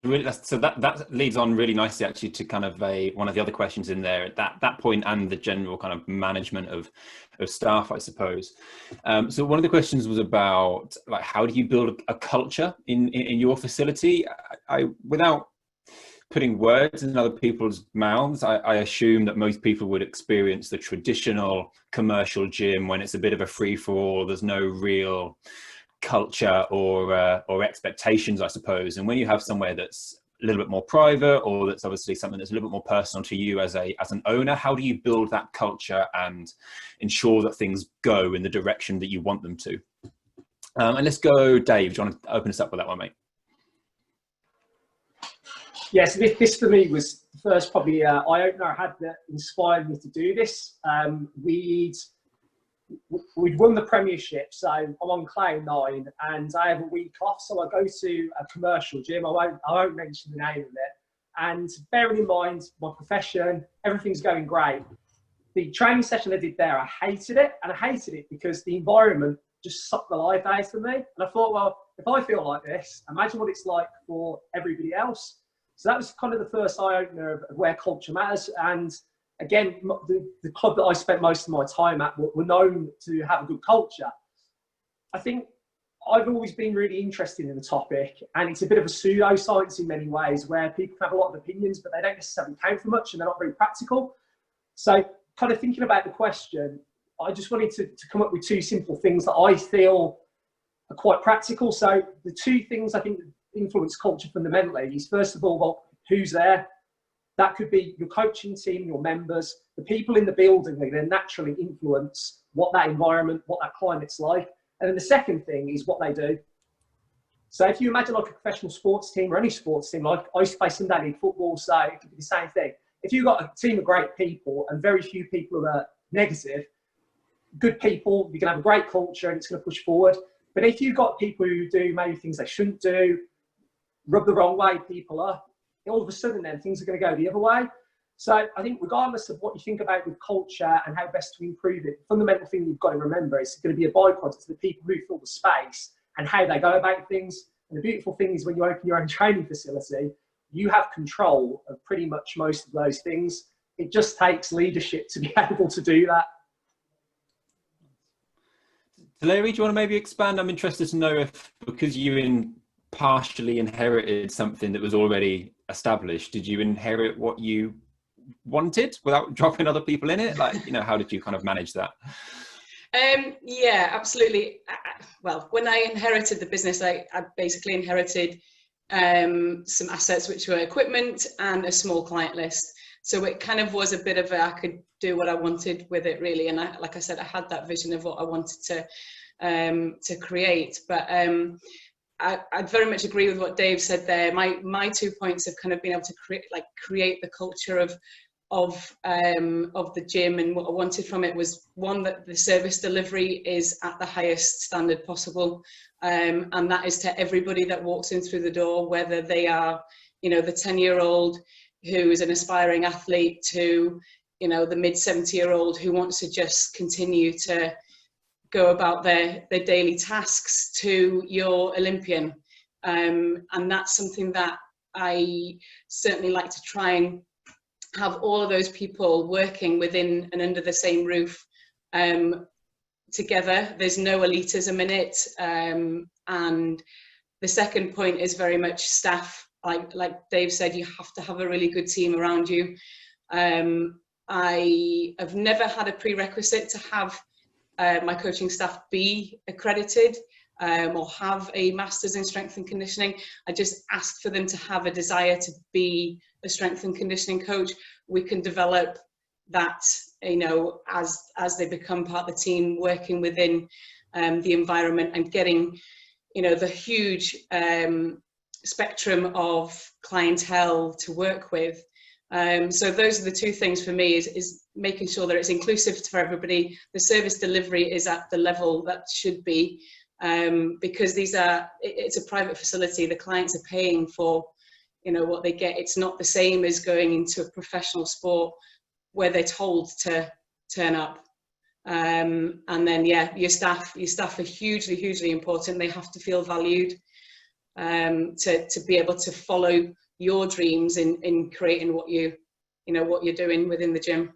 really, so that leads on really nicely actually to kind of one of the other questions in there at that point, and the general kind of management of staff, I suppose. So one of the questions was about, like, how do you build a culture in your facility? I without putting words in other people's mouths, I assume that most people would experience the traditional commercial gym when it's a bit of a free-for-all. There's no real culture or expectations, I suppose. And when you have somewhere that's a little bit more private, or that's obviously something that's a little bit more personal to you as an owner, how do you build that culture and ensure that things go in the direction that you want them to? And let's go, Dave. Do you want to open us up with that one, mate? Yes, this for me was the first probably eye-opener I had that inspired me to do this. We'd won the Premiership, so I'm on cloud 9, and I have a week off, so I go to a commercial gym. I won't mention the name of it. And bearing in mind my profession, everything's going great. The training session I did there, I hated it, and I hated it because the environment just sucked the life out of me. And I thought, well, if I feel like this, imagine what it's like for everybody else. So that was kind of the first eye-opener of where culture matters. And again, the club that I spent most of my time at were known to have a good culture. I think I've always been really interested in the topic, and it's a bit of a pseudo-science in many ways, where people have a lot of opinions, but they don't necessarily count for much, and they're not very practical. So kind of thinking about the question, I just wanted to come up with 2 simple things that I feel are quite practical. So the 2 things I think influence culture fundamentally is, first of all, well, who's there? That could be your coaching team, your members, the people in the building. They then naturally influence what that environment, what that climate's like. And then the second thing is what they do. So if you imagine like a professional sports team or any sports team, like I used to play Sunday League football, so it could be the same thing. If you've got a team of great people and very few people who are negative, good people, you're going to have a great culture and it's going to push forward. But if you've got people who do maybe things they shouldn't do, rub the wrong way people up, all of a sudden then things are going to go the other way. So I think regardless of what you think about with culture and how best to improve it, the fundamental thing you've got to remember is it's going to be a byproduct of the people who fill the space and how they go about things. And the beautiful thing is when you open your own training facility, you have control of pretty much most of those things. It just takes leadership to be able to do that. Teleri, do you want to maybe expand? I'm interested to know if, because you partially inherited something that was already established, did you inherit what you wanted without dropping other people in it? Like, you know, how did you kind of manage that? Yeah, absolutely. Well, when I inherited the business, I basically inherited some assets which were equipment and a small client list. So it kind of was a bit of I could do what I wanted with it, really. And like I said, I had that vision of what I wanted to create. But I very much agree with what Dave said there. My 2 points have kind of been able to create the culture of the gym, and what I wanted from it was, one, that the service delivery is at the highest standard possible, and that is to everybody that walks in through the door, whether they are, you know, the 10-year-old who is an aspiring athlete to, you know, the mid-70-year-old who wants to just continue to go about their daily tasks, to your Olympian. And that's something that I certainly like to try and have all of those people working within and under the same roof together. There's no elitism in it. And the second point is very much staff. Like Dave said, you have to have a really good team around you. I have never had a prerequisite to have my coaching staff be accredited or have a master's in strength and conditioning. I just ask for them to have a desire to be a strength and conditioning coach. We can develop that, you know, as they become part of the team, working within the environment and getting, you know, the huge spectrum of clientele to work with. So those are the 2 things for me, is making sure that it's inclusive for everybody. The service delivery is at the level that should be, because it's a private facility. The clients are paying for, you know, what they get. It's not the same as going into a professional sport where they're told to turn up. And then, yeah, your staff are hugely, hugely important. They have to feel valued. to be able to follow your dreams in creating what you're doing within the gym.